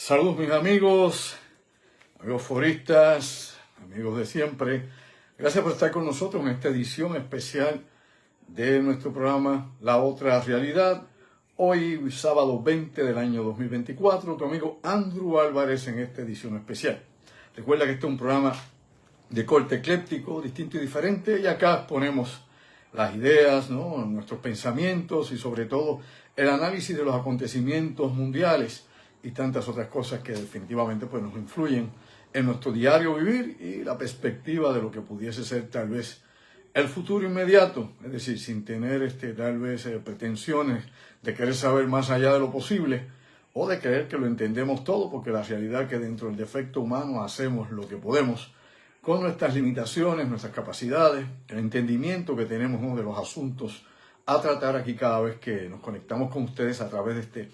Saludos mis amigos foristas, amigos de siempre. Gracias por estar con nosotros en esta edición especial de nuestro programa La Otra Realidad. Hoy, sábado 20 del año 2024, tu amigo Andrew Álvarez en esta edición especial. Recuerda que este es un programa de corte ecléptico, distinto y diferente, y acá ponemos las ideas, nuestros pensamientos y sobre todo el análisis de los acontecimientos mundiales y tantas otras cosas que definitivamente pues, nos influyen en nuestro diario vivir y la perspectiva de lo que pudiese ser tal vez el futuro inmediato, es decir, sin tener tal vez pretensiones de querer saber más allá de lo posible o de creer que lo entendemos todo, porque la realidad es que dentro del defecto humano hacemos lo que podemos con nuestras limitaciones, nuestras capacidades, el entendimiento que tenemos de los asuntos a tratar aquí cada vez que nos conectamos con ustedes a través de este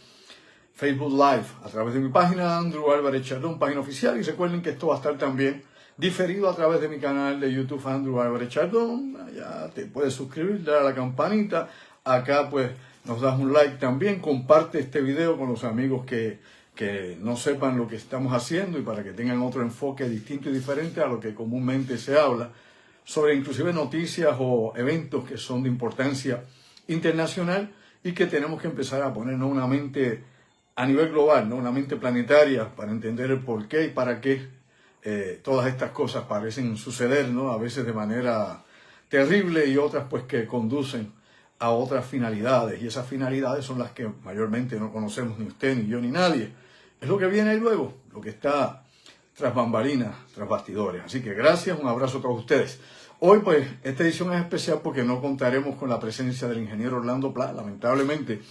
Facebook Live, a través de mi página Andrew Álvarez Chardón, página oficial, y recuerden que esto va a estar también diferido a través de mi canal de YouTube Andrew Álvarez Chardón. Allá te puedes suscribir, darle a la campanita, acá pues nos das un like también, comparte este video con los amigos que no sepan lo que estamos haciendo y para que tengan otro enfoque distinto y diferente a lo que comúnmente se habla sobre inclusive noticias o eventos que son de importancia internacional y que tenemos que empezar a ponernos una mente a nivel global, una mente planetaria para entender el por qué y para qué todas estas cosas parecen suceder, a veces de manera terrible y otras pues que conducen a otras finalidades, y esas finalidades son las que mayormente no conocemos ni usted, ni yo, ni nadie. Es lo que viene ahí luego, lo que está tras bambalinas, tras bastidores. Así que gracias, un abrazo a todos ustedes. Hoy pues esta edición es especial porque no contaremos con la presencia del ingeniero Orlando Pla, lamentablemente.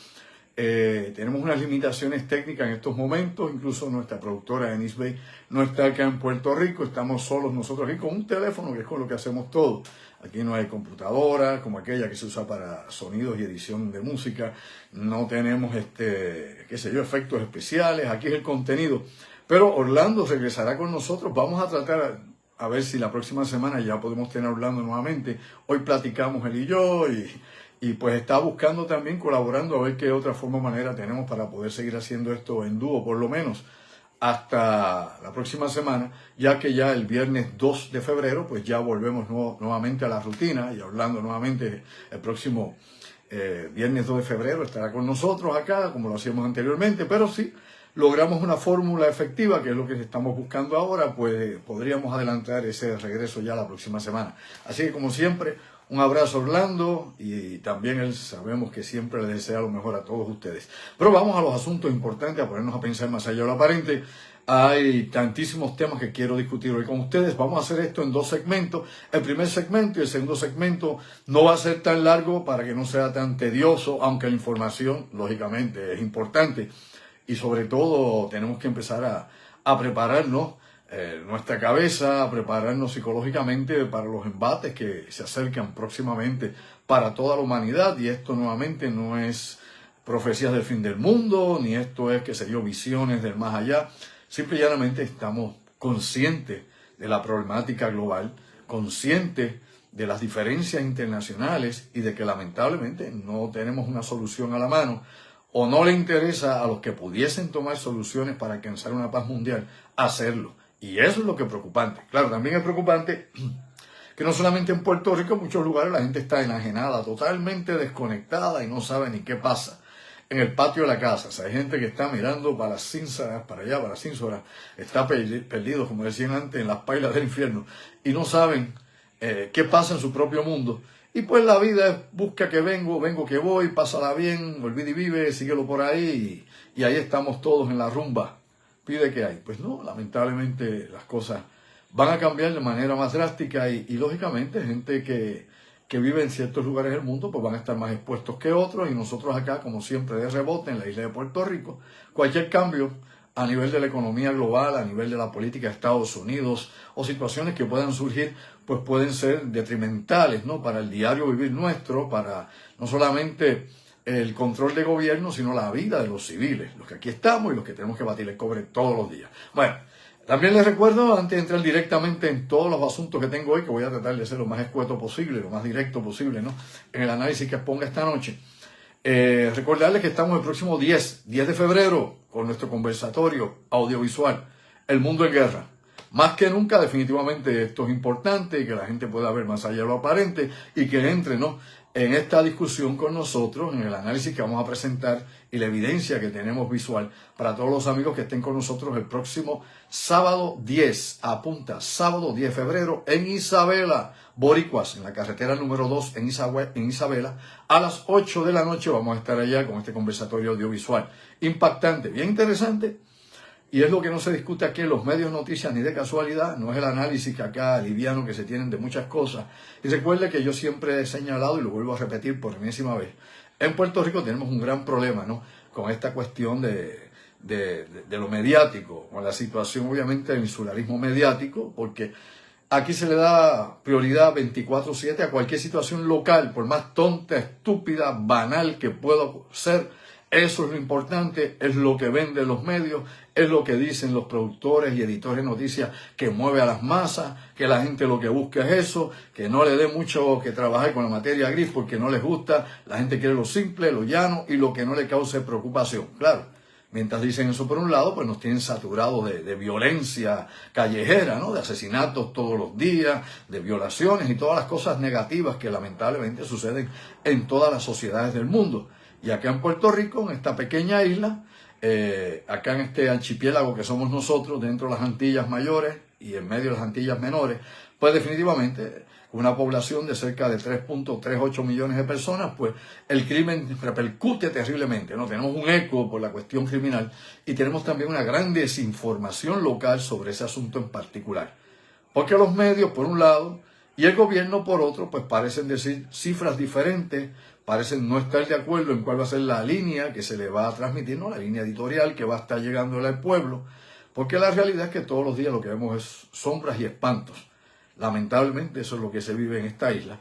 Tenemos unas limitaciones técnicas en estos momentos, incluso nuestra productora Denise Bay no está acá en Puerto Rico, estamos solos nosotros aquí con un teléfono, que es con lo que hacemos todo. Aquí no hay computadora como aquella que se usa para sonidos y edición de música, no tenemos efectos especiales, aquí es el contenido. Pero Orlando regresará con nosotros, vamos a tratar a ver si la próxima semana ya podemos tener a Orlando nuevamente. Hoy platicamos él y yo y pues está buscando también, colaborando a ver qué otra forma o manera tenemos para poder seguir haciendo esto en dúo, por lo menos hasta la próxima semana, ya que ya el viernes 2 de febrero, pues ya volvemos nuevamente a la rutina, y Orlando nuevamente el próximo viernes 2 de febrero estará con nosotros acá, como lo hacíamos anteriormente, pero sí logramos una fórmula efectiva, que es lo que estamos buscando ahora, pues podríamos adelantar ese regreso ya la próxima semana. Así que como siempre, un abrazo Orlando, y también él sabemos que siempre le desea lo mejor a todos ustedes. Pero vamos a los asuntos importantes, a ponernos a pensar más allá de lo aparente. Hay tantísimos temas que quiero discutir hoy con ustedes. Vamos a hacer esto en dos segmentos. El primer segmento y el segundo segmento no va a ser tan largo para que no sea tan tedioso, aunque la información, lógicamente, es importante. Y sobre todo tenemos que empezar a prepararnos nuestra cabeza, a prepararnos psicológicamente para los embates que se acercan próximamente para toda la humanidad. Y esto nuevamente no es profecías del fin del mundo, ni esto es, visiones del más allá. Simple y llanamente estamos conscientes de la problemática global, conscientes de las diferencias internacionales y de que lamentablemente no tenemos una solución a la mano, o no le interesa a los que pudiesen tomar soluciones para alcanzar una paz mundial hacerlo. Y eso es lo que es preocupante. Claro, también es preocupante que no solamente en Puerto Rico, en muchos lugares la gente está enajenada, totalmente desconectada y no sabe ni qué pasa en el patio de la casa. O sea, hay gente que está mirando para las cínsaras, para allá, para las cínsoras, está perdido, como decían antes, en las pailas del infierno, y no saben qué pasa en su propio mundo. Y pues la vida es, busca que vengo que voy, pásala bien, olvida y vive, síguelo por ahí, y ahí estamos todos en la rumba. Pide que hay. Pues no, lamentablemente las cosas van a cambiar de manera más drástica y lógicamente gente que vive en ciertos lugares del mundo pues van a estar más expuestos que otros, y nosotros acá, como siempre, de rebote en la isla de Puerto Rico, cualquier cambio a nivel de la economía global, a nivel de la política de Estados Unidos, o situaciones que puedan surgir, pues pueden ser detrimentales, para el diario vivir nuestro, para no solamente el control de gobierno, sino la vida de los civiles, los que aquí estamos y los que tenemos que batir el cobre todos los días. Bueno, también les recuerdo, antes de entrar directamente en todos los asuntos que tengo hoy, que voy a tratar de ser lo más escueto posible, lo más directo posible, en el análisis que exponga esta noche, recordarles que estamos el próximo 10 de febrero, con nuestro conversatorio audiovisual, El Mundo en Guerra. Más que nunca, definitivamente, esto es importante y que la gente pueda ver más allá de lo aparente y que entre, ¿no?, en esta discusión con nosotros, en el análisis que vamos a presentar y la evidencia que tenemos visual para todos los amigos que estén con nosotros el próximo sábado 10, apunta, sábado 10 de febrero en Isabela, Boricuas, en la carretera número 2 en Isabela, a las 8 de la noche vamos a estar allá con este conversatorio audiovisual. Impactante, bien interesante. Y es lo que no se discute aquí en los medios de noticias ni de casualidad, no es el análisis que acá liviano que se tienen de muchas cosas. Y recuerde que yo siempre he señalado, y lo vuelvo a repetir por enésima vez, en Puerto Rico tenemos un gran problema, ¿no?, con esta cuestión de lo mediático, con la situación obviamente del insularismo mediático, porque aquí se le da prioridad 24/7 a cualquier situación local, por más tonta, estúpida, banal que pueda ser. Eso es lo importante, es lo que venden los medios, es lo que dicen los productores y editores de noticias, que mueve a las masas, que la gente lo que busca es eso, que no le dé mucho que trabajar con la materia gris porque no les gusta, la gente quiere lo simple, lo llano y lo que no le cause preocupación. Claro, mientras dicen eso por un lado, pues nos tienen saturados de violencia callejera, ¿no?, de asesinatos todos los días, de violaciones y todas las cosas negativas que lamentablemente suceden en todas las sociedades del mundo. Y acá en Puerto Rico, en esta pequeña isla, acá en este archipiélago que somos nosotros, dentro de las Antillas Mayores y en medio de las Antillas Menores, pues definitivamente una población de cerca de 3.38 millones de personas, pues el crimen repercute terriblemente, ¿no? Tenemos un eco por la cuestión criminal y tenemos también una gran desinformación local sobre ese asunto en particular. Porque los medios, por un lado, y el gobierno, por otro, pues parecen decir cifras diferentes, parecen no estar de acuerdo en cuál va a ser la línea que se le va a transmitir, ¿no?, la línea editorial que va a estar llegándole al pueblo, porque la realidad es que todos los días lo que vemos es sombras y espantos. Lamentablemente eso es lo que se vive en esta isla.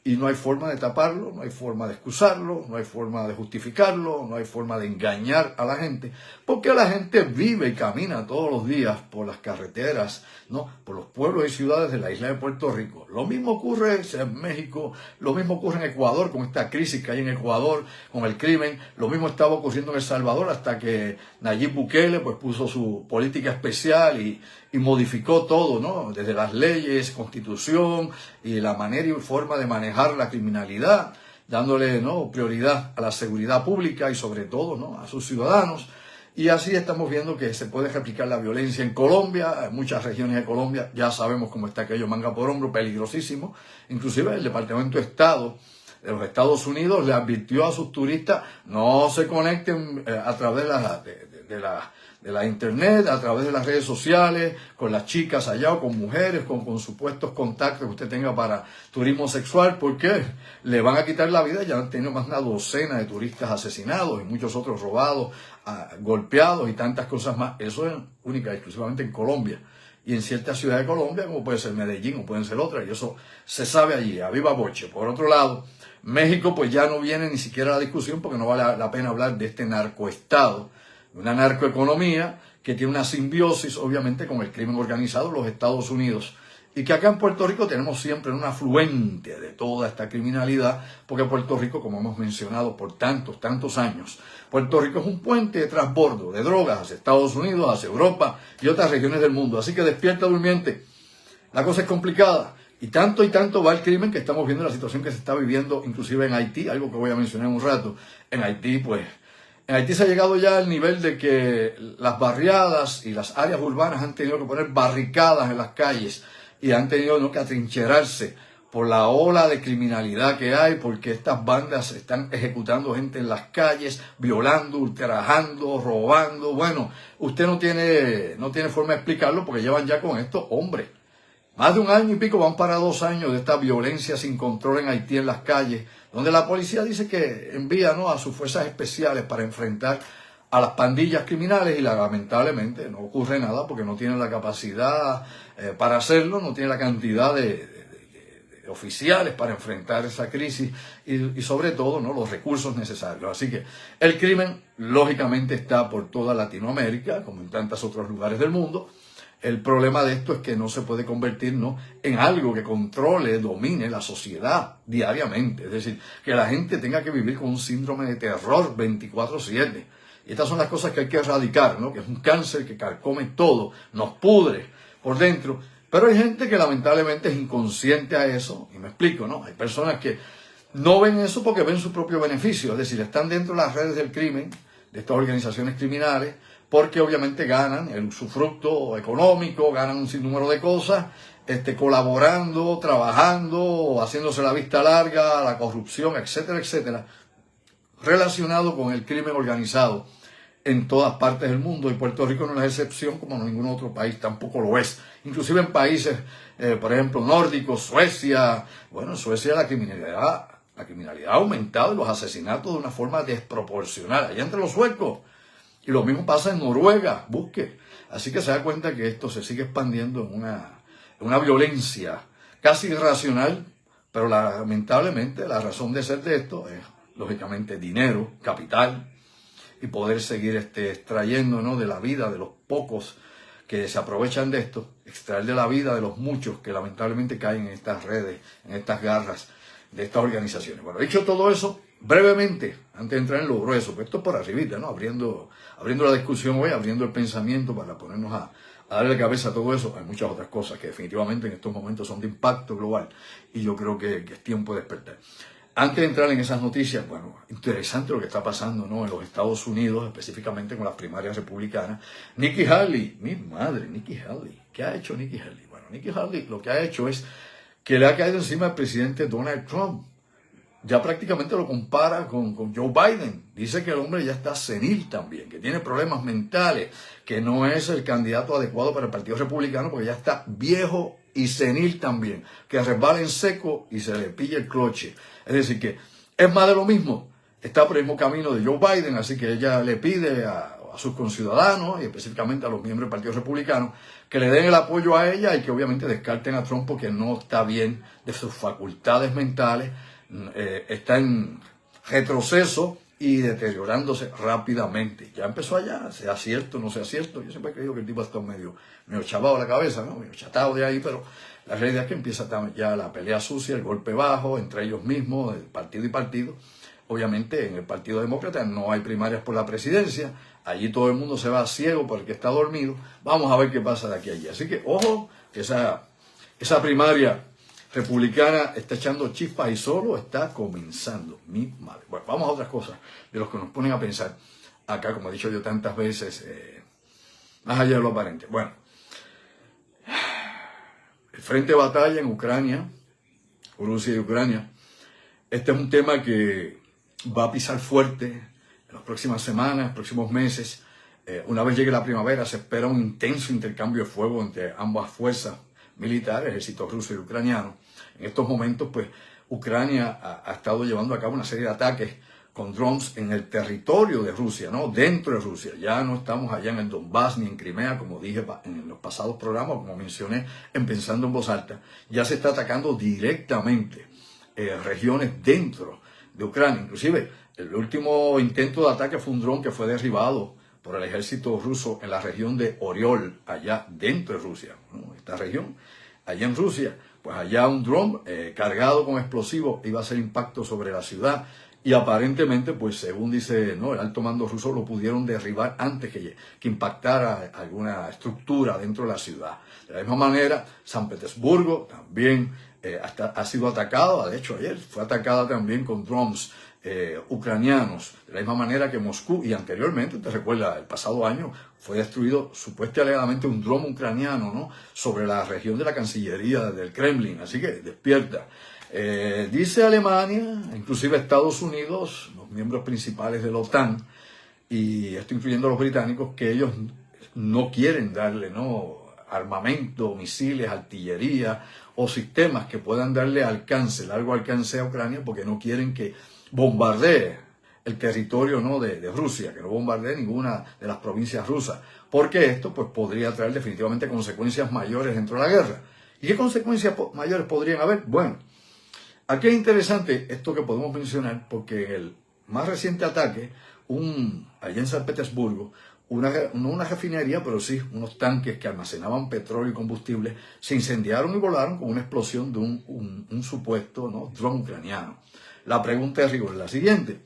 Y no hay forma de taparlo, no hay forma de excusarlo, no hay forma de justificarlo, no hay forma de engañar a la gente, porque la gente vive y camina todos los días por las carreteras, ¿no?, por los pueblos y ciudades de la isla de Puerto Rico. Lo mismo ocurre en México, lo mismo ocurre en Ecuador con esta crisis que hay en Ecuador con el crimen, lo mismo estaba ocurriendo en El Salvador hasta que Nayib Bukele pues puso su política especial y modificó todo, ¿no?, desde las leyes, constitución y la manera y forma de manejar la criminalidad, dándole, ¿no?, prioridad a la seguridad pública y sobre todo, ¿no?, a sus ciudadanos. Y así estamos viendo que se puede replicar la violencia en Colombia, en muchas regiones de Colombia, ya sabemos cómo está aquello manga por hombro, peligrosísimo. Inclusive el Departamento de Estado de los Estados Unidos le advirtió a sus turistas no se conecten a través de la internet, a través de las redes sociales, con las chicas allá o con mujeres, con supuestos contactos que usted tenga para turismo sexual, porque le van a quitar la vida. Ya han tenido más de una docena de turistas asesinados y muchos otros robados, golpeados y tantas cosas más. Eso es única y exclusivamente en Colombia. Y en ciertas ciudades de Colombia, como puede ser Medellín o pueden ser otras, y eso se sabe allí, a viva voce. Por otro lado, México pues ya no viene ni siquiera a la discusión porque no vale la pena hablar de este narcoestado, una narcoeconomía que tiene una simbiosis obviamente con el crimen organizado en los Estados Unidos y que acá en Puerto Rico tenemos siempre un afluente de toda esta criminalidad, porque Puerto Rico, como hemos mencionado por tantos años, Puerto Rico es un puente de transbordo de drogas hacia Estados Unidos, hacia Europa y otras regiones del mundo. Así que despierta, durmiente, la cosa es complicada. Y tanto va el crimen que estamos viendo la situación que se está viviendo inclusive en Haití, algo que voy a mencionar en un rato. En Haití, pues, en Haití se ha llegado ya al nivel de que las barriadas y las áreas urbanas han tenido que poner barricadas en las calles y han tenido, ¿no?, que atrincherarse por la ola de criminalidad que hay, porque estas bandas están ejecutando gente en las calles, violando, ultrajando, robando. Bueno, usted no tiene forma de explicarlo porque llevan ya con esto, hombre, más de 1 año y pico, van para 2 años de esta violencia sin control en Haití en las calles, donde la policía dice que envía, ¿no?, a sus fuerzas especiales para enfrentar a las pandillas criminales y lamentablemente no ocurre nada porque no tienen la capacidad para hacerlo, no tienen la cantidad de oficiales para enfrentar esa crisis y sobre todo, ¿no?, los recursos necesarios. Así que el crimen lógicamente está por toda Latinoamérica, como en tantos otros lugares del mundo. El problema de esto es que no se puede convertir, ¿no?, en algo que controle, domine la sociedad diariamente. Es decir, que la gente tenga que vivir con un síndrome de terror 24/7. Y estas son las cosas que hay que erradicar, ¿no? Que es un cáncer que carcome todo, nos pudre por dentro. Pero hay gente que lamentablemente es inconsciente a eso, y me explico, ¿no? Hay personas que no ven eso porque ven su propio beneficio, es decir, están dentro de las redes del crimen, de estas organizaciones criminales, porque obviamente ganan el usufructo económico, ganan un sinnúmero de cosas, colaborando, trabajando, haciéndose la vista larga, la corrupción, etcétera, etcétera, relacionado con el crimen organizado en todas partes del mundo, y Puerto Rico no es excepción, como ningún otro país tampoco lo es. Inclusive en países, por ejemplo, nórdicos, Suecia, bueno, en Suecia la criminalidad ha aumentado y los asesinatos de una forma desproporcional, allá entre los suecos. Y lo mismo pasa en Noruega, busque. Así que se da cuenta que esto se sigue expandiendo en una violencia casi irracional, pero lamentablemente la razón de ser de esto es, lógicamente, dinero, capital, y poder seguir extrayendo, ¿no?, de la vida de los pocos que se aprovechan de esto, extraer de la vida de los muchos que lamentablemente caen en estas redes, en estas garras de estas organizaciones. Bueno, dicho todo eso, brevemente, antes de entrar en lo grueso, pues esto es por arribita, ¿no? Abriendo la discusión hoy, abriendo el pensamiento para ponernos a darle cabeza a todo eso. Hay muchas otras cosas que definitivamente en estos momentos son de impacto global y yo creo que es tiempo de despertar. Antes de entrar en esas noticias, bueno, interesante lo que está pasando, ¿no?, en los Estados Unidos, específicamente con las primarias republicanas. Nikki Haley, mi madre, Nikki Haley. ¿Qué ha hecho Nikki Haley? Bueno, Nikki Haley lo que ha hecho es que le ha caído encima al presidente Donald Trump. Ya prácticamente lo compara con Joe Biden. Dice que el hombre ya está senil también, que tiene problemas mentales, que no es el candidato adecuado para el Partido Republicano porque ya está viejo y senil también, que resbala en seco y se le pilla el cloche. Es decir, que es más de lo mismo, está por el mismo camino de Joe Biden, así que ella le pide a sus conciudadanos y específicamente a los miembros del Partido Republicano que le den el apoyo a ella y que obviamente descarten a Trump porque no está bien de sus facultades mentales, está en retroceso y deteriorándose rápidamente. Ya empezó allá, sea cierto o no sea cierto. Yo siempre he creído que el tipo está medio chavado la cabeza, ¿no? Medio chatado de ahí, pero la realidad es que empieza ya la pelea sucia, el golpe bajo entre ellos mismos, el partido y partido. Obviamente en el Partido Demócrata no hay primarias por la presidencia, allí todo el mundo se va ciego por el que está dormido. Vamos a ver qué pasa de aquí a allí. Así que ojo, esa primaria republicana está echando chispas y solo está comenzando. Mi madre. Bueno, vamos a otras cosas de los que nos ponen a pensar acá, como he dicho yo tantas veces, más allá de lo aparente. Bueno, el frente de batalla en Ucrania, Rusia y Ucrania, este es un tema que va a pisar fuerte en las próximas semanas, próximos meses. Una vez llegue la primavera, se espera un intenso intercambio de fuego entre ambas fuerzas militares, ejército ruso y ucraniano. En estos momentos, pues, Ucrania ha estado llevando a cabo una serie de ataques con drones en el territorio de Rusia, ¿no? Dentro de Rusia. Ya no estamos allá en el Donbass ni en Crimea, como dije en los pasados programas, como mencioné en Pensando en Voz Alta. Ya se está atacando directamente regiones dentro de Ucrania. Inclusive, el último intento de ataque fue un dron que fue derribado por el ejército ruso en la región de Oriol, allá dentro de Rusia, ¿no? Esta región, allá en Rusia, pues allá un dron cargado con explosivos iba a hacer impacto sobre la ciudad y aparentemente, pues según dice, ¿no?, el alto mando ruso, lo pudieron derribar antes que impactara alguna estructura dentro de la ciudad. De la misma manera, San Petersburgo también ha sido atacado, de hecho ayer fue atacada también con drones ucranianos, de la misma manera que Moscú, y anteriormente, te recuerda, el pasado año fue destruido supuestamente un dron ucraniano, ¿no?, sobre la región de la Cancillería del Kremlin, así que despierta. Dice Alemania, inclusive Estados Unidos, los miembros principales de la OTAN, y esto incluyendo a los británicos, que ellos no quieren darle, ¿no?, armamento, misiles, artillería o sistemas que puedan darle alcance, largo alcance a Ucrania, porque no quieren que bombardee el territorio, ¿no?, de Rusia, que no bombardee ninguna de las provincias rusas, porque esto, pues, podría traer definitivamente consecuencias mayores dentro de la guerra. ¿Y qué consecuencias mayores podrían haber? Bueno, aquí es interesante esto que podemos mencionar, porque en el más reciente ataque, allá en San Petersburgo, no una refinería, pero sí unos tanques que almacenaban petróleo y combustible, se incendiaron y volaron con una explosión de un supuesto, ¿no?, dron ucraniano. La pregunta es la siguiente: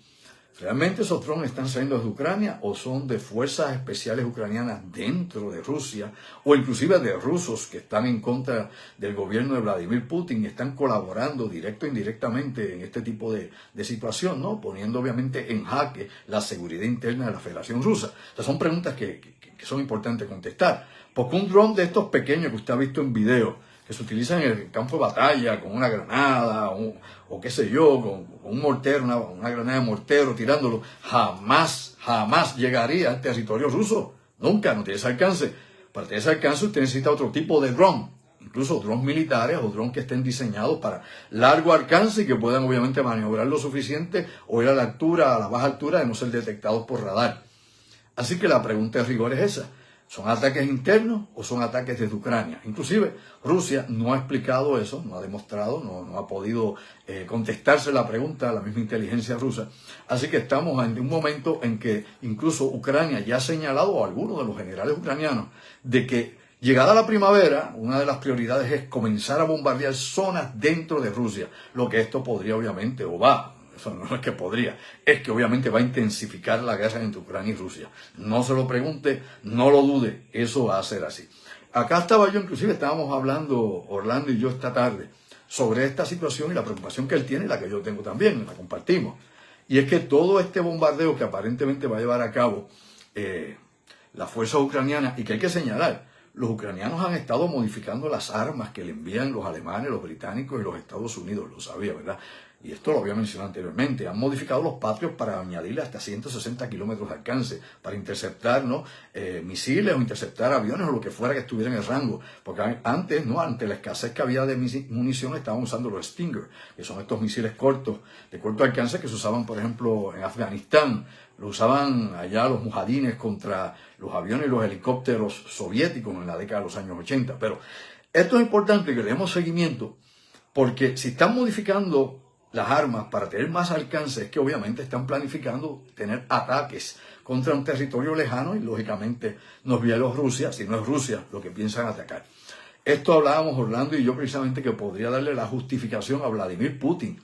¿Realmente esos drones están saliendo de Ucrania o son de fuerzas especiales ucranianas dentro de Rusia o inclusive de rusos que están en contra del gobierno de Vladimir Putin y están colaborando directo e indirectamente en este tipo de situación, ¿no? Poniendo obviamente en jaque la seguridad interna de la Federación Rusa? O sea, son preguntas que son importantes contestar. Porque un dron de estos pequeños que usted ha visto en video, que se utilizan en el campo de batalla con una granada o qué sé yo, con un mortero, una granada de mortero tirándolo, jamás llegaría al territorio ruso. Nunca, no tiene ese alcance. Para tener ese alcance usted necesita otro tipo de dron, incluso drones militares o drones que estén diseñados para largo alcance y que puedan obviamente maniobrar lo suficiente o ir a la altura, a la baja altura de no ser detectados por radar. Así que la pregunta de rigor es esa. ¿Son ataques internos o son ataques desde Ucrania? Inclusive Rusia no ha explicado eso, no ha demostrado, no ha podido contestarse la pregunta a la misma inteligencia rusa. Así que estamos en un momento en que incluso Ucrania ya ha señalado a algunos de los generales ucranianos de que llegada la primavera, una de las prioridades es comenzar a bombardear zonas dentro de Rusia, lo que esto podría obviamente, o va, eso no es que podría, es que obviamente va a intensificar la guerra entre Ucrania y Rusia. No se lo pregunte, no lo dude, eso va a ser así. Acá estaba yo, inclusive estábamos hablando, Orlando y yo esta tarde, sobre esta situación y la preocupación que él tiene y la que yo tengo también, la compartimos. Y es que todo este bombardeo que aparentemente va a llevar a cabo las fuerzas ucranianas, y que hay que señalar, los ucranianos han estado modificando las armas que le envían los alemanes, los británicos y los Estados Unidos, lo sabía, ¿verdad? Y esto lo había mencionado anteriormente. Han modificado los Patriot para añadirle hasta 160 kilómetros de alcance, para interceptar, ¿no? Misiles o interceptar aviones o lo que fuera que estuviera en el rango. Porque antes, ¿no? Ante la escasez que había de munición, estaban usando los Stinger, que son estos misiles cortos, de corto alcance, que se usaban, por ejemplo, en Afganistán. Lo usaban allá los mujahidines contra los aviones y los helicópteros soviéticos en la década de los años 80. Pero esto es importante que le demos seguimiento, porque si están modificando las armas para tener más alcance, es que obviamente están planificando tener ataques contra un territorio lejano y lógicamente no es Bielorrusia, sino es Rusia lo que piensan atacar. Esto hablábamos Orlando y yo precisamente que podría darle la justificación a Vladimir Putin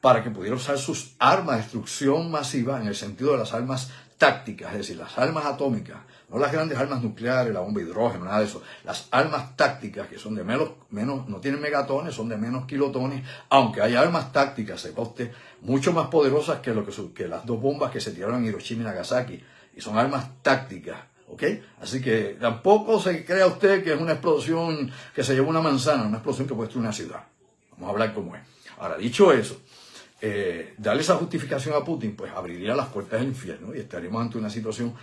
para que pudiera usar sus armas de destrucción masiva en el sentido de las armas tácticas, es decir, las armas atómicas, no las grandes armas nucleares, la bomba de hidrógeno, nada de eso, las armas tácticas que son de menos, no tienen megatones, son de menos kilotones, aunque hay armas tácticas, sepa usted, mucho más poderosas que las dos bombas que se tiraron en Hiroshima y Nagasaki, y son armas tácticas. ¿Ok? Así que tampoco se crea usted que es una explosión que se lleva una manzana, una explosión que puede destruir una ciudad. Vamos a hablar como es. Ahora, dicho eso, darle esa justificación a Putin, pues abriría las puertas del infierno y estaríamos ante una situación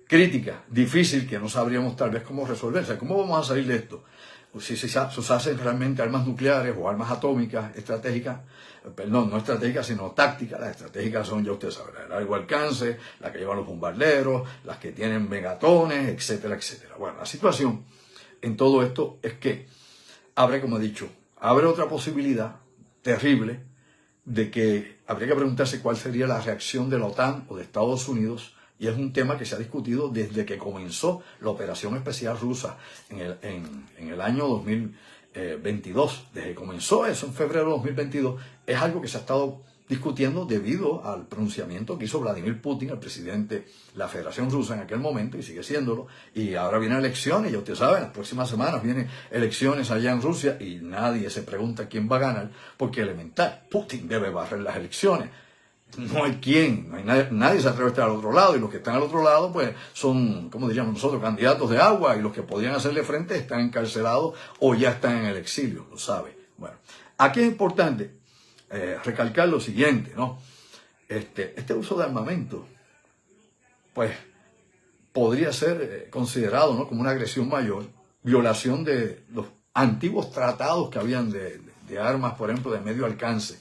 crítica, difícil, que no sabríamos tal vez cómo resolver. O sea, ¿cómo vamos a salir de esto? Pues si se usasen realmente armas nucleares o armas atómicas estratégicas, perdón, no estratégicas, sino tácticas. Las estratégicas son, ya usted sabe, de largo alcance, las que llevan los bombarderos, las que tienen megatones, etcétera, etcétera. Bueno, la situación en todo esto es que abre, como he dicho, abre otra posibilidad terrible de que habría que preguntarse cuál sería la reacción de la OTAN o de Estados Unidos, y es un tema que se ha discutido desde que comenzó la operación especial rusa en el año 2022. Desde que comenzó eso en febrero de 2022, es algo que se ha estado discutiendo debido al pronunciamiento que hizo Vladimir Putin, el presidente de la Federación Rusa en aquel momento, y sigue siéndolo, y ahora vienen elecciones, ya usted sabe, en las próximas semanas vienen elecciones allá en Rusia, y nadie se pregunta quién va a ganar, porque elemental, Putin debe barrer las elecciones. No hay quien, no hay nadie se atreve a estar al otro lado, y los que están al otro lado, pues son, como diríamos nosotros, candidatos de agua, y los que podían hacerle frente están encarcelados o ya están en el exilio, lo sabe. Bueno, aquí es importante recalcar lo siguiente, ¿no? Este uso de armamento, pues, podría ser considerado, ¿no?, como una agresión mayor, violación de los antiguos tratados que habían de armas, por ejemplo, de medio alcance,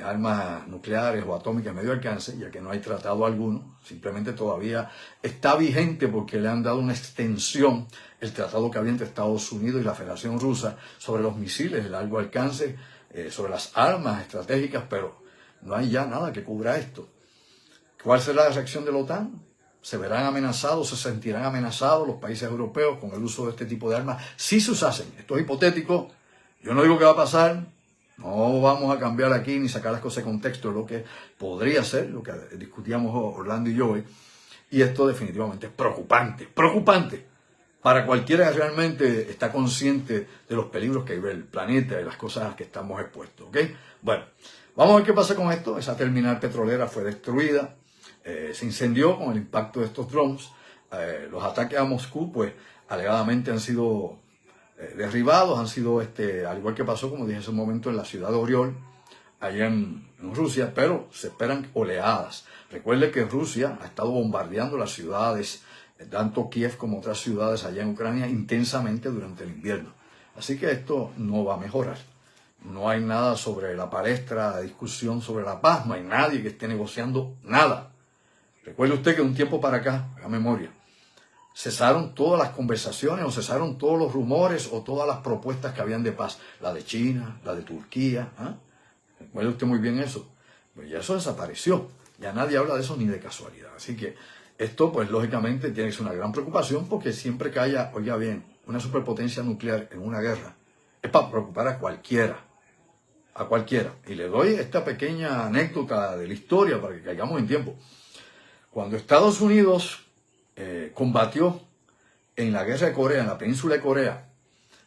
armas nucleares o atómicas de medio alcance, ya que no hay tratado alguno, simplemente todavía está vigente porque le han dado una extensión el tratado que había entre Estados Unidos y la Federación Rusa sobre los misiles de largo alcance, sobre las armas estratégicas, pero no hay ya nada que cubra esto. ¿Cuál será la reacción de la OTAN? ¿Se verán amenazados, se sentirán amenazados los países europeos con el uso de este tipo de armas? Si se usasen, esto es hipotético, yo no digo que va a pasar, No vamos a cambiar aquí ni sacar las cosas de contexto, lo que podría ser, lo que discutíamos Orlando y yo hoy. Y esto definitivamente es preocupante, preocupante para cualquiera que realmente está consciente de los peligros que vive el planeta y las cosas a las que estamos expuestos, ¿ok? Bueno, vamos a ver qué pasa con esto. Esa terminal petrolera fue destruida, se incendió con el impacto de estos drones. Los ataques a Moscú, pues, alegadamente han sido derribados, han sido, al igual que pasó, como dije hace un momento, en la ciudad de Oriol, allá en Rusia, pero se esperan oleadas. Recuerde que Rusia ha estado bombardeando las ciudades, tanto Kiev como otras ciudades allá en Ucrania, intensamente durante el invierno. Así que esto no va a mejorar. No hay nada sobre la palestra de discusión sobre la paz, no hay nadie que esté negociando nada. Recuerde usted que de un tiempo para acá, haga memoria, cesaron todas las conversaciones o cesaron todos los rumores o todas las propuestas que habían de paz. La de China, la de Turquía. Recuerde usted muy bien eso. Pues ya eso desapareció. Ya nadie habla de eso ni de casualidad. Así que esto, pues lógicamente, tiene que ser una gran preocupación porque siempre que haya, oiga bien, una superpotencia nuclear en una guerra, es para preocupar a cualquiera. A cualquiera. Y le doy esta pequeña anécdota de la historia para que caigamos en tiempo. Cuando Estados Unidos combatió en la guerra de Corea, en la península de Corea,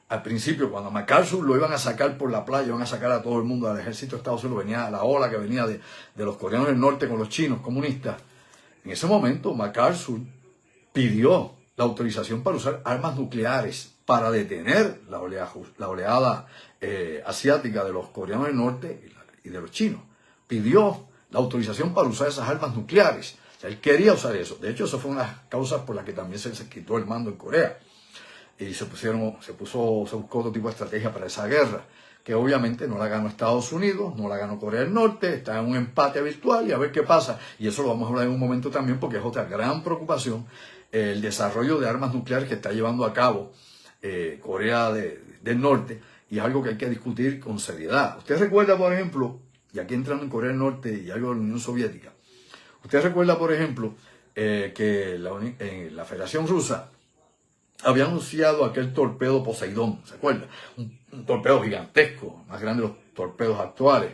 al principio, cuando a MacArthur lo iban a sacar por la playa, iban a sacar a todo el mundo al ejército de Estados Unidos, venía la ola que venía de los coreanos del norte con los chinos comunistas. En ese momento, MacArthur pidió la autorización para usar armas nucleares para detener la oleada asiática de los coreanos del norte y de los chinos. Pidió la autorización para usar esas armas nucleares. O sea, él quería usar eso. De hecho, eso fue una de las causas por las que también se quitó el mando en Corea. Y se buscó otro tipo de estrategia para esa guerra, que obviamente no la ganó Estados Unidos, no la ganó Corea del Norte, está en un empate virtual y a ver qué pasa. Y eso lo vamos a hablar en un momento también porque es otra gran preocupación, el desarrollo de armas nucleares que está llevando a cabo Corea del Norte, y es algo que hay que discutir con seriedad. Usted recuerda, por ejemplo, y aquí entrando en Corea del Norte y algo de la Unión Soviética, usted recuerda, por ejemplo, que la Federación Rusa había anunciado aquel torpedo Poseidón, ¿se acuerda? Un torpedo gigantesco, más grande de los torpedos actuales,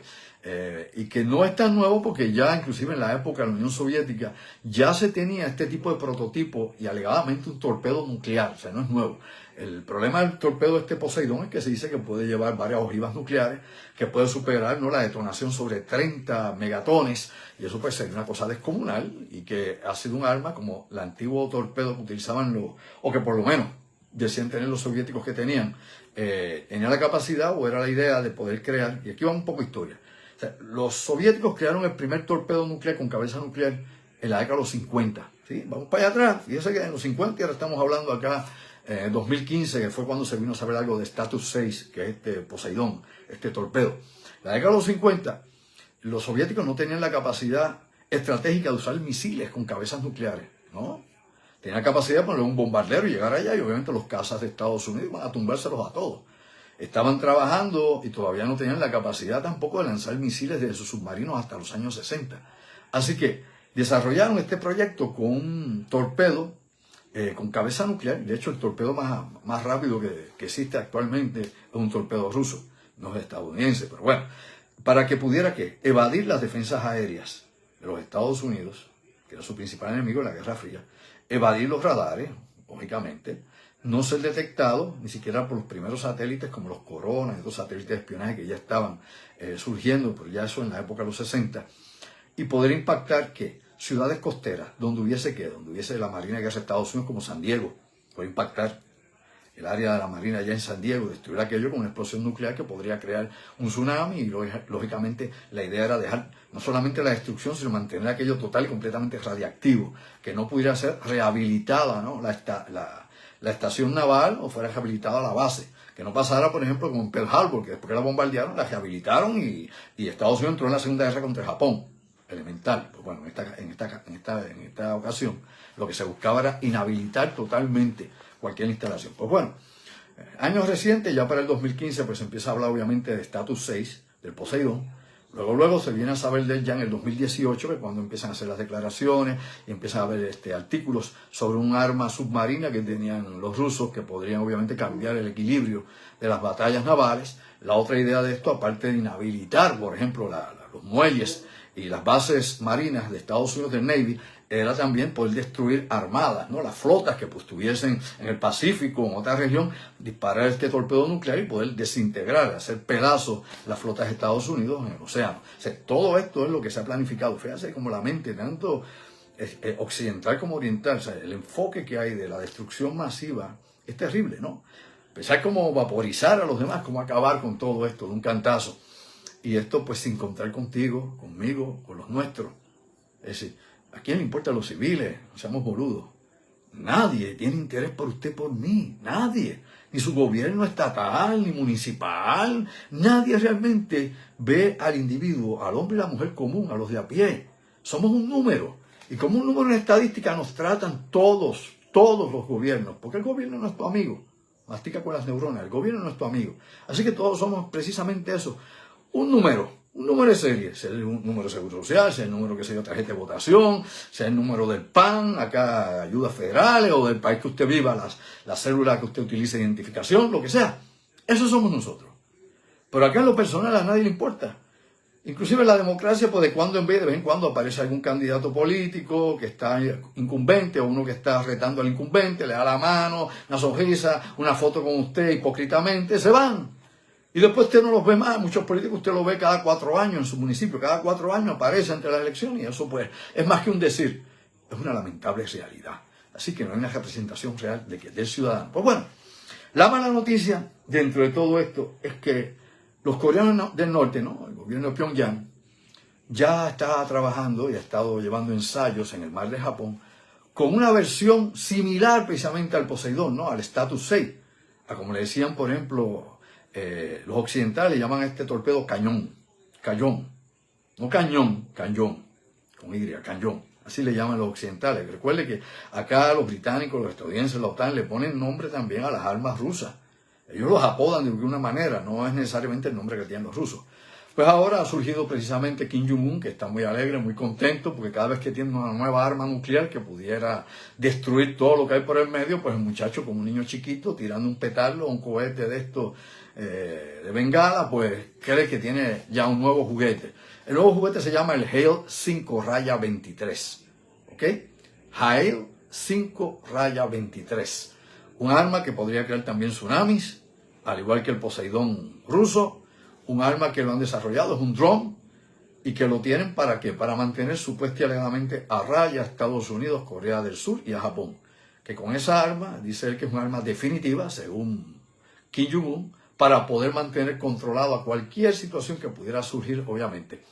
y que no es tan nuevo porque ya inclusive en la época de la Unión Soviética ya se tenía este tipo de prototipo y alegadamente un torpedo nuclear, o sea, no es nuevo. El problema del torpedo Poseidón es que se dice que puede llevar varias ojivas nucleares, que puede superar, ¿no?, la detonación sobre 30 megatones, y eso puede ser una cosa descomunal, y que ha sido un arma como el antiguo torpedo que utilizaban o que por lo menos decían tener los soviéticos que tenían, tenía la capacidad o era la idea de poder crear, y aquí va un poco de historia. O sea, los soviéticos crearon el primer torpedo nuclear con cabeza nuclear en la década de los 50. ¿Sí? Vamos para allá atrás. Fíjense que en los 50 y ahora estamos hablando acá en 2015, que fue cuando se vino a saber algo de Status 6, que es este Poseidón, este torpedo. En la década de los 50, los soviéticos no tenían la capacidad estratégica de usar misiles con cabezas nucleares, ¿no? Tenían la capacidad de poner un bombardero y llegar allá, y obviamente los cazas de Estados Unidos iban a tumbárselos a todos. Estaban trabajando y todavía no tenían la capacidad tampoco de lanzar misiles desde sus submarinos hasta los años 60. Así que desarrollaron este proyecto con un torpedo con cabeza nuclear. De hecho, el torpedo más rápido que existe actualmente es un torpedo ruso, no es estadounidense, pero bueno, para que pudiera evadir las defensas aéreas de los Estados Unidos, que era su principal enemigo en la Guerra Fría, evadir los radares, lógicamente, no ser detectado ni siquiera por los primeros satélites como los Corona y otros satélites de espionaje que ya estaban surgiendo, pero ya eso en la época de los 60, y poder impactar ciudades costeras donde hubiese la Marina de Guerra de Estados Unidos como San Diego, puede impactar el área de la Marina allá en San Diego, destruir aquello con una explosión nuclear que podría crear un tsunami, y lógicamente la idea era dejar no solamente la destrucción, sino mantener aquello total y completamente radiactivo, que no pudiera ser rehabilitada, ¿no?, la estación naval, o fuera rehabilitada la base, que no pasara, por ejemplo, como en Pearl Harbor, que después que la bombardearon, la rehabilitaron y Estados Unidos entró en la Segunda Guerra contra Japón. Elemental. Pues bueno, en esta ocasión lo que se buscaba era inhabilitar totalmente cualquier instalación. Pues bueno, años recientes, ya para el 2015, pues se empieza a hablar obviamente de Status 6, del Poseidón. Luego se viene a saber de él ya en el 2018, que cuando empiezan a hacer las declaraciones y empiezan a ver artículos sobre un arma submarina que tenían los rusos, que podrían obviamente cambiar el equilibrio de las batallas navales. La otra idea de esto, aparte de inhabilitar, por ejemplo, los muelles y las bases marinas de Estados Unidos del Navy, era también poder destruir armadas, ¿no? Las flotas que estuviesen en el Pacífico o en otra región, disparar este torpedo nuclear y poder desintegrar, hacer pedazos las flotas de Estados Unidos en el océano. O sea, todo esto es lo que se ha planificado. Fíjate como la mente, tanto occidental como oriental, o sea, el enfoque que hay de la destrucción masiva es terrible, ¿no? Pensar cómo vaporizar a los demás, cómo acabar con todo esto de un cantazo. Y esto pues sin contar contigo, conmigo, con los nuestros. Es decir, ¿a quién le importan los civiles? No seamos boludos. Nadie tiene interés por usted, por mí. Nadie. Ni su gobierno estatal, ni municipal. Nadie realmente ve al individuo, al hombre y la mujer común, a los de a pie. Somos un número. Y como un número en estadística nos tratan todos los gobiernos. Porque el gobierno no es tu amigo. Mastica con las neuronas. El gobierno no es tu amigo. Así que todos somos precisamente eso. Un número de serie, sea el número de seguro social, sea el número que se dio tarjeta de votación, sea el número del PAN, acá ayudas federales, o del país que usted viva, las células que usted utilice de identificación, lo que sea. Eso somos nosotros. Pero acá en lo personal a nadie le importa. Inclusive en la democracia, pues de vez en cuando aparece algún candidato político que está incumbente, o uno que está retando al incumbente, le da la mano, una sonrisa, una foto con usted hipócritamente, se van. Y después usted no los ve más. Muchos políticos usted los ve cada 4 años en su municipio. Cada 4 años aparece ante las elecciones y eso pues es más que un decir. Es una lamentable realidad. Así que no hay una representación real del ciudadano. Pues bueno, la mala noticia dentro de todo esto es que los coreanos del norte, ¿no? El gobierno de Pyongyang, ya está trabajando y ha estado llevando ensayos en el mar de Japón con una versión similar precisamente al Poseidón, ¿no? Al Status 6. A como le decían, por ejemplo, los occidentales llaman a este torpedo cañón, no cañón, con Y, cañón, así le llaman los occidentales. Recuerde que acá los británicos, los estadounidenses, la OTAN le ponen nombre también a las armas rusas. Ellos los apodan de alguna manera, no es necesariamente el nombre que tienen los rusos. Pues ahora ha surgido precisamente Kim Jong-un, que está muy alegre, muy contento, porque cada vez que tiene una nueva arma nuclear que pudiera destruir todo lo que hay por el medio, pues el muchacho como un niño chiquito tirando un petardo o un cohete de estos de bengala, pues cree que tiene ya un nuevo juguete. El nuevo juguete se llama el Hail 5-23, ¿ok? Hail 5-23, un arma que podría crear también tsunamis, al igual que el Poseidón ruso. Un arma que lo han desarrollado, es un dron, y que lo tienen ¿para qué? Para mantener supuestamente a raya a Estados Unidos, Corea del Sur y a Japón. Que con esa arma, dice él que es un arma definitiva, según Kim Jong-un, para poder mantener controlado a cualquier situación que pudiera surgir, obviamente,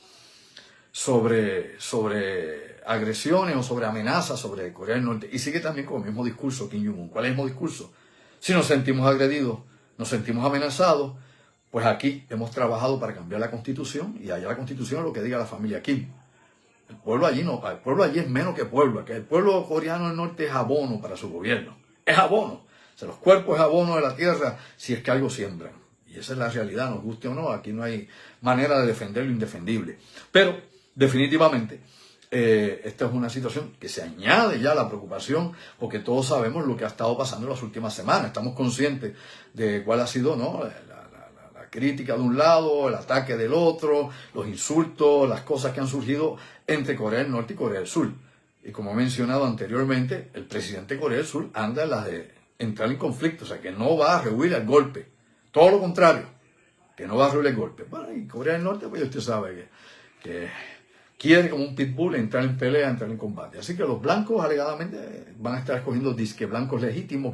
sobre agresiones o sobre amenazas sobre Corea del Norte. Y sigue también con el mismo discurso Kim Jong-un. ¿Cuál es el mismo discurso? Si nos sentimos agredidos, nos sentimos amenazados, pues aquí hemos trabajado para cambiar la Constitución, y allá la Constitución es lo que diga la familia Kim. El pueblo allí no, el pueblo allí es menos que pueblo, que el pueblo coreano del norte es abono para su gobierno. Es abono. O sea, los cuerpos es abono de la tierra si es que algo siembran. Y esa es la realidad, nos guste o no, aquí no hay manera de defender lo indefendible. Pero, definitivamente, esta es una situación que se añade ya a la preocupación, porque todos sabemos lo que ha estado pasando en las últimas semanas. Estamos conscientes de cuál ha sido, ¿no?, la crítica de un lado, el ataque del otro, los insultos, las cosas que han surgido entre Corea del Norte y Corea del Sur. Y como he mencionado anteriormente, el presidente de Corea del Sur anda en las de entrar en conflicto, o sea, que no va a rehuir el golpe. Todo lo contrario, que no va a rehuir el golpe. Bueno, y Corea del Norte, pues usted sabe que quiere como un pitbull entrar en pelea, entrar en combate. Así que los blancos alegadamente van a estar escogiendo disque blancos legítimos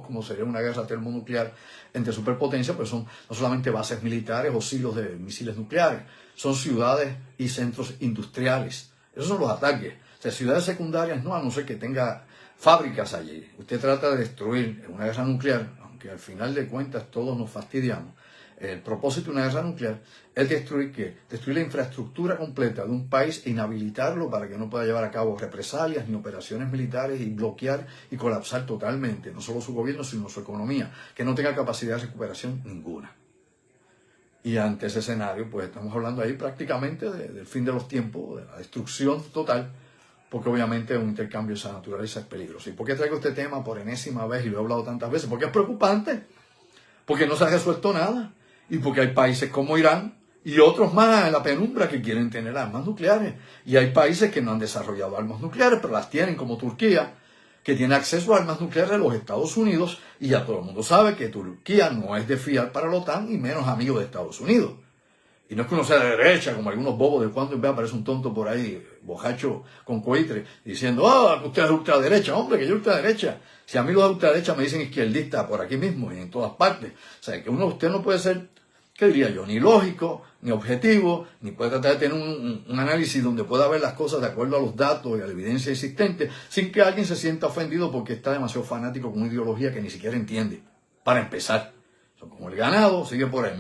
como sería una guerra termonuclear entre superpotencias, pues son no solamente bases militares o silos de misiles nucleares, son ciudades y centros industriales. Esos son los ataques. O sea, ciudades secundarias no, a no ser que tenga fábricas allí. Usted trata de destruir una guerra nuclear, aunque al final de cuentas todos nos fastidiamos. El propósito de una guerra nuclear es destruir la infraestructura completa de un país e inhabilitarlo para que no pueda llevar a cabo represalias ni operaciones militares, y bloquear y colapsar totalmente, no solo su gobierno, sino su economía, que no tenga capacidad de recuperación ninguna. Y ante ese escenario, pues estamos hablando ahí prácticamente del fin de los tiempos, de la destrucción total, porque obviamente un intercambio de esa naturaleza es peligroso. ¿Y por qué traigo este tema por enésima vez y lo he hablado tantas veces? Porque es preocupante, porque no se ha resuelto nada. y porque hay países como Irán y otros más en la penumbra que quieren tener armas nucleares. Y hay países que no han desarrollado armas nucleares, pero las tienen, como Turquía, que tiene acceso a armas nucleares de los Estados Unidos, y ya todo el mundo sabe que Turquía no es de fiar para la OTAN y menos amigo de Estados Unidos. Y no es que uno sea de derecha, como algunos bobos de cuando en vez aparece un tonto por ahí, bojacho con coitre, diciendo, que usted es de ultraderecha. Hombre, que yo ultraderecha. Si a mí los de ultraderecha me dicen izquierdista por aquí mismo y en todas partes. O sea, que usted no puede ser, ¿qué diría yo? Ni lógico, ni objetivo, ni puede tratar de tener un análisis donde pueda ver las cosas de acuerdo a los datos y a la evidencia existente, sin que alguien se sienta ofendido porque está demasiado fanático con una ideología que ni siquiera entiende. Para empezar, son como el ganado, sigue por ahí.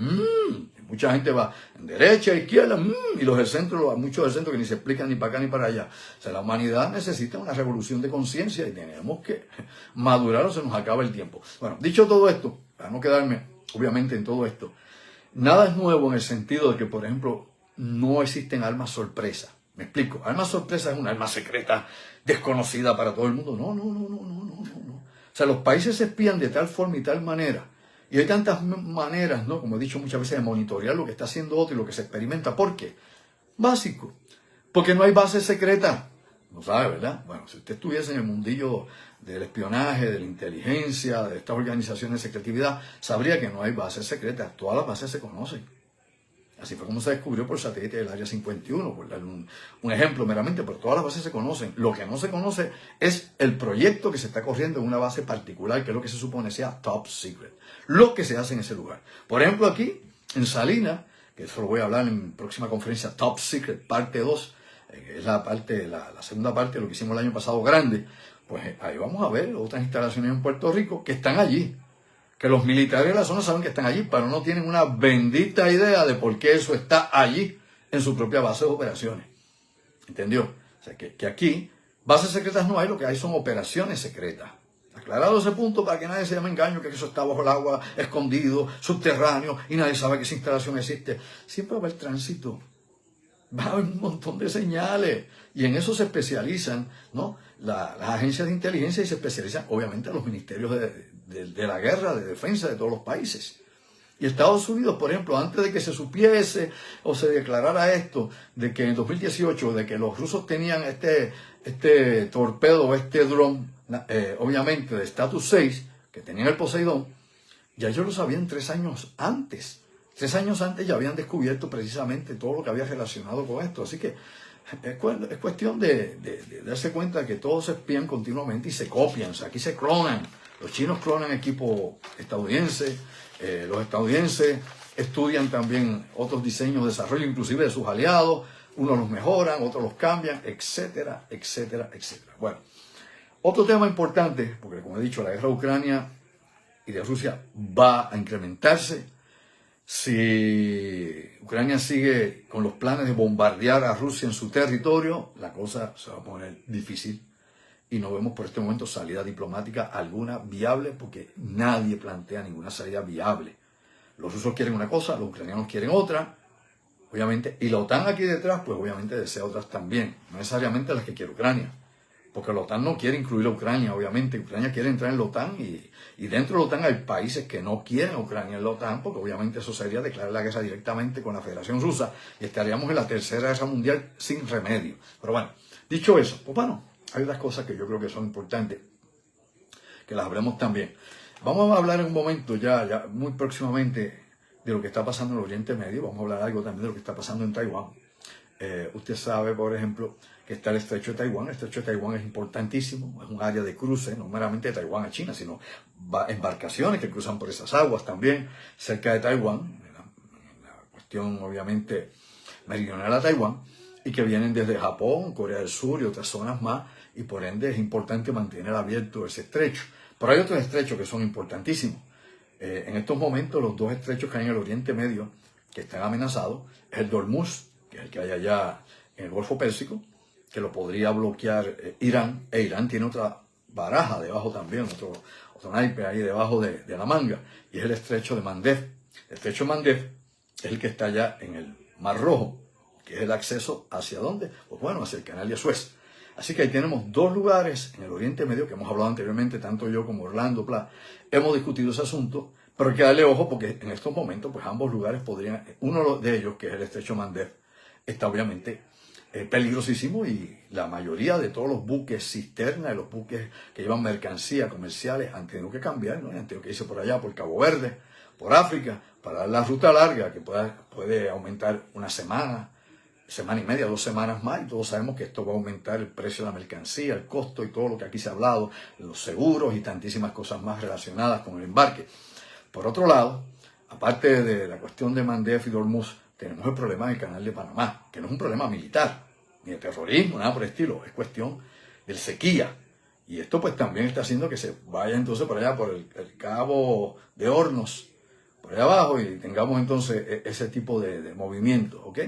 Mucha gente va en derecha, izquierda, y los del centro, muchos del centro que ni se explican ni para acá ni para allá. O sea, la humanidad necesita una revolución de conciencia y tenemos que madurar o se nos acaba el tiempo. Bueno, dicho todo esto, para no quedarme obviamente en todo esto, nada es nuevo en el sentido de que, por ejemplo, no existen armas sorpresa. Me explico, arma sorpresa es una arma secreta, desconocida para todo el mundo. No. O sea, los países se espían de tal forma y tal manera. Y hay tantas maneras, ¿no? Como he dicho muchas veces, de monitorear lo que está haciendo otro y lo que se experimenta. ¿Por qué? Básico. Porque no hay bases secretas. No sabe, ¿verdad? Bueno, si usted estuviese en el mundillo del espionaje, de la inteligencia, de estas organizaciones de secretividad, sabría que no hay bases secretas. Todas las bases se conocen. Así fue como se descubrió por satélite del Área 51, por dar un ejemplo meramente, pero todas las bases se conocen. Lo que no se conoce es el proyecto que se está corriendo en una base particular, que es lo que se supone sea top secret. Lo que se hace en ese lugar. Por ejemplo, aquí, en Salinas, que eso lo voy a hablar en mi próxima conferencia, Top Secret, parte 2, que es la segunda parte de lo que hicimos el año pasado grande, pues ahí vamos a ver otras instalaciones en Puerto Rico que están allí. Que los militares de la zona saben que están allí, pero no tienen una bendita idea de por qué eso está allí en su propia base de operaciones. ¿Entendió? O sea, que aquí, bases secretas no hay, lo que hay son operaciones secretas. Aclarado ese punto para que nadie se llame engaño, que eso está bajo el agua, escondido, subterráneo, y nadie sabe que esa instalación existe. Siempre va a haber tránsito. Va a haber un montón de señales. Y en eso se especializan, ¿no? Las agencias de inteligencia, y se especializan, obviamente, los ministerios de la guerra, de defensa de todos los países. Y Estados Unidos, por ejemplo, antes de que se supiese o se declarara esto, de que en 2018, de que los rusos tenían este torpedo, este dron, obviamente de estatus 6, que tenían el Poseidón, ya ellos lo sabían 3 años antes. 3 años antes ya habían descubierto precisamente todo lo que había relacionado con esto. Así que es cuestión de darse cuenta que todos se espían continuamente y se copian. O sea, aquí se clonan. Los chinos clonan equipo estadounidense. Los estadounidenses estudian también otros diseños de desarrollo, inclusive de sus aliados. Unos los mejoran, otros los cambian, etcétera, etcétera, etcétera. Bueno, otro tema importante, porque como he dicho, la guerra de Ucrania y de Rusia va a incrementarse. Si Ucrania sigue con los planes de bombardear a Rusia en su territorio, la cosa se va a poner difícil y no vemos por este momento salida diplomática alguna viable, porque nadie plantea ninguna salida viable. Los rusos quieren una cosa, los ucranianos quieren otra, obviamente, y la OTAN aquí detrás, pues obviamente desea otras también, no necesariamente las que quiere Ucrania, porque la OTAN no quiere incluir a Ucrania, obviamente. Ucrania quiere entrar en la OTAN y dentro de la OTAN hay países que no quieren a Ucrania en la OTAN, porque obviamente eso sería declarar la guerra directamente con la Federación Rusa y estaríamos en la tercera guerra mundial sin remedio. Pero bueno, dicho eso, pues bueno, hay otras cosas que yo creo que son importantes, que las hablemos también. Vamos a hablar en un momento ya muy próximamente de lo que está pasando en el Oriente Medio. Vamos a hablar algo también de lo que está pasando en Taiwán. Usted sabe, por ejemplo, que está el Estrecho de Taiwán. El Estrecho de Taiwán es importantísimo, es un área de cruce, no meramente de Taiwán a China, sino embarcaciones que cruzan por esas aguas también, cerca de Taiwán, en la cuestión obviamente meridional a Taiwán, y que vienen desde Japón, Corea del Sur y otras zonas más, y por ende es importante mantener abierto ese estrecho. Pero hay otros estrechos que son importantísimos. En estos momentos, los 2 estrechos que hay en el Oriente Medio, que están amenazados, es el de Hormuz, que es el que hay allá en el Golfo Pérsico, que lo podría bloquear Irán, e Irán tiene otra baraja debajo también, otro naipe ahí debajo de la manga, y es el estrecho de Mandev. El estrecho de Mandev es el que está allá en el Mar Rojo, que es el acceso ¿hacia dónde? Pues bueno, hacia el canal de Suez. Así que ahí tenemos 2 lugares en el Oriente Medio que hemos hablado anteriormente, tanto yo como Orlando Pla, hemos discutido ese asunto, Pero hay que darle ojo porque en estos momentos, pues ambos lugares podrían, uno de ellos, que es el estrecho Mandev, está obviamente peligrosísimo y la mayoría de todos los buques cisterna, de los buques que llevan mercancía comerciales han tenido que cambiar, ¿no? Han tenido que irse por allá, por Cabo Verde, por África, para dar la ruta larga que puede aumentar una semana, semana y media, 2 semanas más, y todos sabemos que esto va a aumentar el precio de la mercancía, el costo y todo lo que aquí se ha hablado, los seguros y tantísimas cosas más relacionadas con el embarque. Por otro lado, aparte de la cuestión de Mandev y de Hormuz, tenemos el problema del Canal de Panamá, que no es un problema militar, ni de terrorismo, nada por el estilo, es cuestión de sequía. Y esto pues también está haciendo que se vaya entonces por allá, por el Cabo de Hornos, por allá abajo, y tengamos entonces ese tipo de movimiento, ¿ok?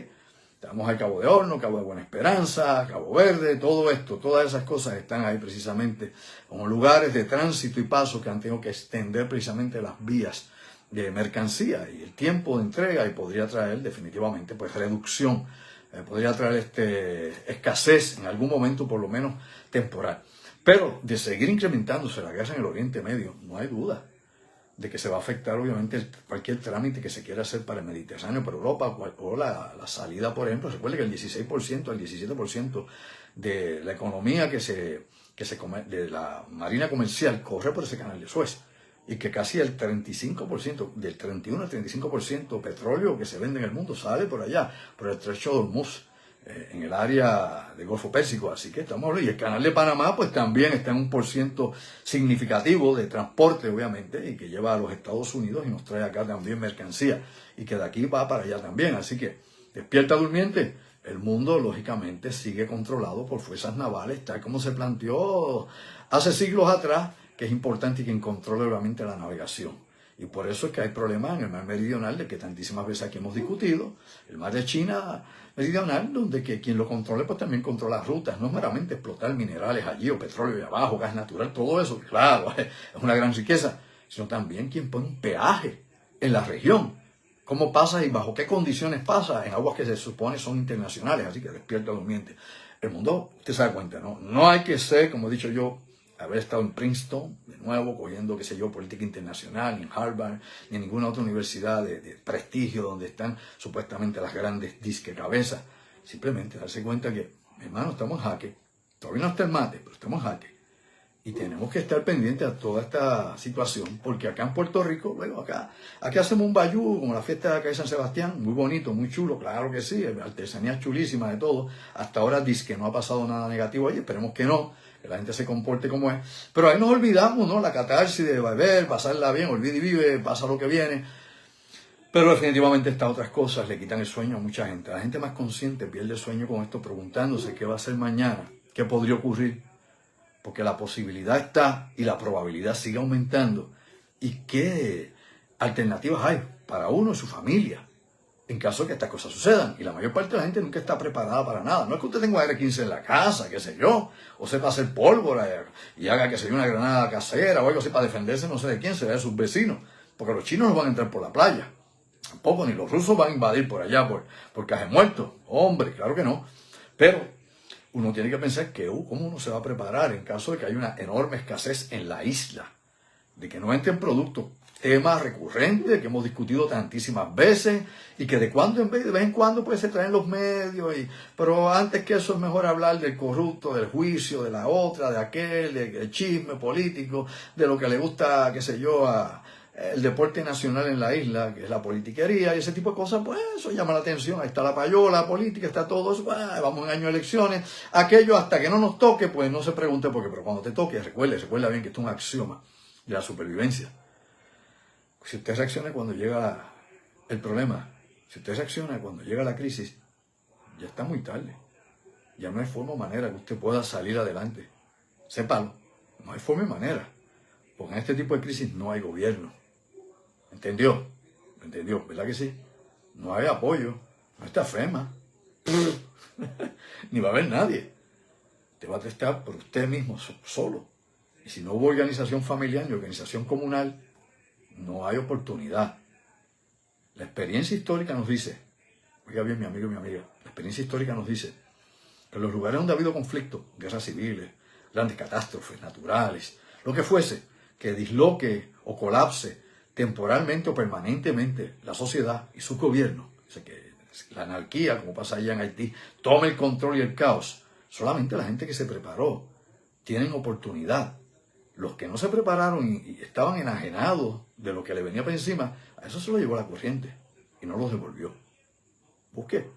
Estamos al Cabo de Hornos, Cabo de Buena Esperanza, Cabo Verde, todo esto, todas esas cosas están ahí precisamente como lugares de tránsito y paso que han tenido que extender precisamente las vías de mercancía y el tiempo de entrega, y podría traer definitivamente pues reducción, podría traer escasez en algún momento por lo menos temporal. Pero de seguir incrementándose la guerra en el Oriente Medio, no hay duda de que se va a afectar obviamente cualquier trámite que se quiera hacer para el Mediterráneo, para Europa, o la salida, por ejemplo. Recuerde que el 16%, el 17% de la economía de la marina comercial corre por ese canal de Suez, y que casi el 35%, del 31 al 35% petróleo que se vende en el mundo sale por allá, por el estrecho de Hormuz, en el área del Golfo Pérsico. Así que estamos hablando, y el canal de Panamá pues también está en un porciento significativo de transporte, obviamente, y que lleva a los Estados Unidos y nos trae acá también mercancía, y que de aquí va para allá también. Así que despierta durmiente, el mundo lógicamente sigue controlado por fuerzas navales, tal como se planteó hace siglos atrás, que es importante y quien controle obviamente la navegación. Y por eso es que hay problemas en el mar meridional, de que tantísimas veces aquí hemos discutido, el mar de China meridional, donde que quien lo controle pues también controla rutas, no es meramente explotar minerales allí o petróleo de abajo, gas natural, todo eso, claro, es una gran riqueza, sino también quien pone un peaje en la región, cómo pasa y bajo qué condiciones pasa en aguas que se supone son internacionales. Así que despierta durmiente. El mundo, usted se da cuenta, ¿no? No hay que ser, como he dicho yo, haber estado en Princeton, de nuevo, cogiendo, qué sé yo, política internacional, ni en Harvard, ni en ninguna otra universidad de prestigio donde están supuestamente las grandes disque cabezas. Simplemente darse cuenta que, hermano, estamos en jaque. Todavía no está el mate, pero estamos en jaque. Y tenemos que estar pendientes a toda esta situación, porque acá en Puerto Rico, bueno, aquí hacemos un bayú, como la fiesta de acá de San Sebastián, muy bonito, muy chulo, claro que sí, artesanía chulísima de todo. Hasta ahora dice que no ha pasado nada negativo allí, esperemos que no, que la gente se comporte como es. Pero ahí nos olvidamos, ¿no? La catarsis de beber, pasarla bien, olvida y vive, pasa lo que viene. Pero definitivamente estas otras cosas le quitan el sueño a mucha gente. La gente más consciente pierde el sueño con esto, preguntándose qué va a hacer mañana, qué podría ocurrir. Porque la posibilidad está y la probabilidad sigue aumentando. ¿Y qué alternativas hay para uno y su familia en caso de que estas cosas sucedan? Y la mayor parte de la gente nunca está preparada para nada. No es que usted tenga AR-15 en la casa, qué sé yo, o sepa hacer pólvora y haga, qué sé yo, una granada casera o algo así para defenderse, no sé de quién, será de sus vecinos. Porque los chinos no van a entrar por la playa. Tampoco, ni los rusos van a invadir por allá, por Caje Muerto. Hombre, claro que no. Pero uno tiene que pensar que cómo uno se va a preparar en caso de que haya una enorme escasez en la isla, de que no entren productos, tema recurrente que hemos discutido tantísimas veces y que de vez en cuando pues se traen los medios, pero antes que eso es mejor hablar del corrupto, del juicio, de la otra, de aquel, del chisme político, de lo que le gusta, qué sé yo, el deporte nacional en la isla, que es la politiquería y ese tipo de cosas. Pues eso llama la atención. Ahí está la payola política, está todo eso. Vamos en año de elecciones. Aquello hasta que no nos toque, pues no se pregunte por qué. Pero cuando te toque, recuerda bien que esto es un axioma de la supervivencia. Si usted reacciona cuando llega el problema, si usted reacciona cuando llega la crisis, ya está muy tarde. Ya no hay forma o manera que usted pueda salir adelante. Sépalo, no hay forma y manera. Porque en este tipo de crisis no hay gobierno. ¿Entendió? ¿Entendió? ¿Verdad que sí? No hay apoyo, no está FEMA, ni va a haber nadie. Te va a testar por usted mismo, solo. Y si no hubo organización familiar ni organización comunal, no hay oportunidad. La experiencia histórica nos dice, oiga bien mi amigo y mi amiga, la experiencia histórica nos dice que en los lugares donde ha habido conflictos, guerras civiles, grandes catástrofes naturales, lo que fuese, que disloque o colapse temporalmente o permanentemente la sociedad y su gobierno, o sea, que la anarquía, como pasa allá en Haití, tome el control y el caos. Solamente la gente que se preparó tienen oportunidad. Los que no se prepararon y estaban enajenados de lo que le venía por encima, a eso se lo llevó la corriente y no los devolvió. Busque.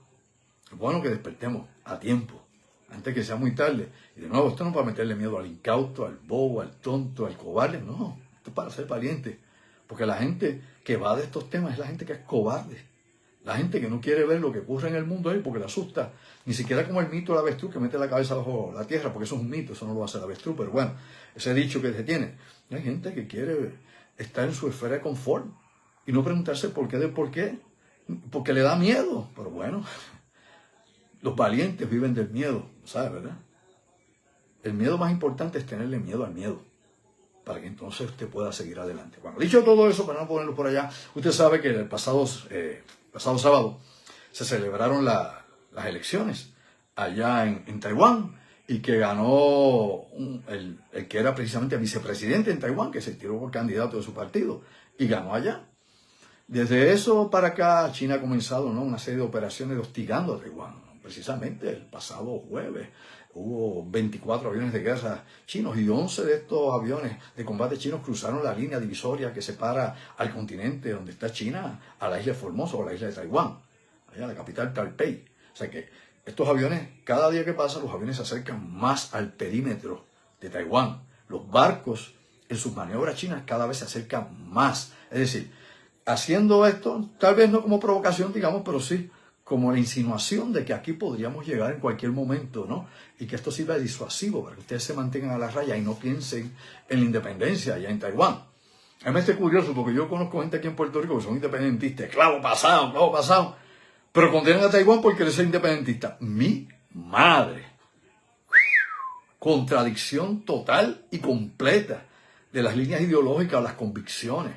Es bueno que despertemos a tiempo, antes que sea muy tarde. Y de nuevo, esto no es para meterle miedo al incauto, al bobo, al tonto, al cobarde. No, esto es para ser valiente. Porque la gente que va de estos temas es la gente que es cobarde. La gente que no quiere ver lo que ocurre en el mundo ahí porque le asusta. Ni siquiera como el mito de la avestruz que mete la cabeza bajo la tierra, porque eso es un mito, eso no lo hace la avestruz. Pero bueno, ese dicho que se tiene. Hay gente que quiere estar en su esfera de confort y no preguntarse por qué, porque le da miedo. Pero bueno, los valientes viven del miedo, ¿sabes, verdad? El miedo más importante es tenerle miedo al miedo, para que entonces usted pueda seguir adelante. Bueno, dicho todo eso, para no ponerlo por allá, usted sabe que el pasado sábado se celebraron las elecciones allá en Taiwán y que ganó el que era precisamente vicepresidente en Taiwán, que se tiró por candidato de su partido y ganó allá. Desde eso para acá, China ha comenzado, ¿no?, una serie de operaciones de hostigando a Taiwán. Precisamente el pasado jueves hubo 24 aviones de guerra chinos y 11 de estos aviones de combate chinos cruzaron la línea divisoria que separa al continente donde está China a la isla de Formosa o la isla de Taiwán, allá la capital Taipei. O sea que estos aviones, cada día que pasa, los aviones se acercan más al perímetro de Taiwán. Los barcos en sus maniobras chinas cada vez se acercan más. Es decir, haciendo esto, tal vez no como provocación, digamos, pero sí como la insinuación de que aquí podríamos llegar en cualquier momento, ¿no? Y que esto sirva de disuasivo para que ustedes se mantengan a la raya y no piensen en la independencia allá en Taiwán. A mí me está curioso porque yo conozco gente aquí en Puerto Rico que son independentistas, clavo pasado, pero condenan a Taiwán por querer ser independentista. Mi madre. Contradicción total y completa de las líneas ideológicas o las convicciones.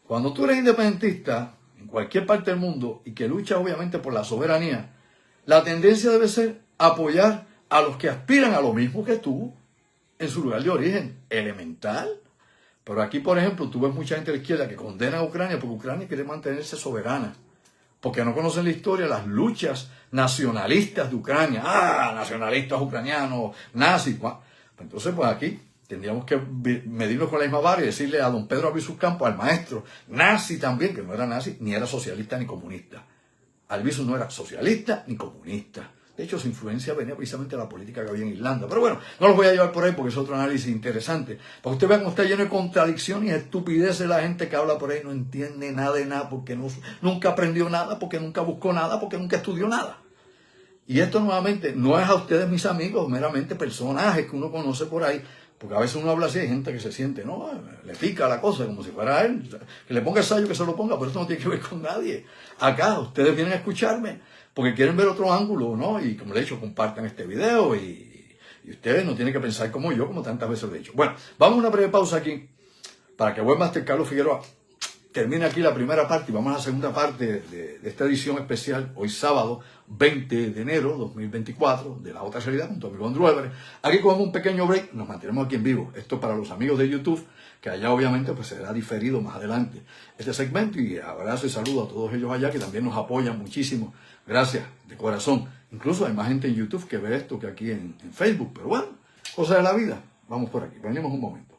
Cuando tú eres independentista en cualquier parte del mundo y que luchas obviamente por la soberanía, la tendencia debe ser apoyar a los que aspiran a lo mismo que tú en su lugar de origen elemental. Pero aquí, por ejemplo, tú ves mucha gente de la izquierda que condena a Ucrania porque Ucrania quiere mantenerse soberana, porque no conocen la historia, las luchas nacionalistas de Ucrania. Nacionalistas ucranianos, nazis. Entonces, pues aquí tendríamos que medirnos con la misma vara y decirle a don Pedro Albizu Campos, al maestro, nazi también, que no era nazi, ni era socialista ni comunista. Albizu no era socialista ni comunista. De hecho, su influencia venía precisamente de la política que había en Irlanda. Pero bueno, no los voy a llevar por ahí porque es otro análisis interesante. Para que usted vea cómo está lleno de contradicciones y estupideces la gente que habla por ahí no entiende nada de nada porque nunca aprendió nada, porque nunca buscó nada, porque nunca estudió nada. Y esto nuevamente no es a ustedes, mis amigos, meramente personajes que uno conoce por ahí. Porque a veces uno habla así, hay gente que se siente, ¿no? Le pica la cosa, como si fuera a él. Que le ponga el sello, que se lo ponga, pero esto no tiene que ver con nadie. Acá, ustedes vienen a escucharme porque quieren ver otro ángulo, ¿no? Y como le he dicho, compartan este video y ustedes no tienen que pensar como yo, como tantas veces lo he dicho. Bueno, vamos a una breve pausa aquí para que Webmaster Carlos Figueroa termine aquí la primera parte y vamos a la segunda parte de esta edición especial, hoy sábado 20 de enero 2024, de La Otra Realidad, con tu amigo Andrew Álvarez. Aquí cogemos un pequeño break, nos mantenemos aquí en vivo. Esto para los amigos de YouTube, que allá obviamente pues será diferido más adelante este segmento, y abrazo y saludo a todos ellos allá que también nos apoyan muchísimo. Gracias, de corazón. Incluso hay más gente en YouTube que ve esto que aquí en Facebook, pero bueno, cosas de la vida. Vamos por aquí, venimos un momento.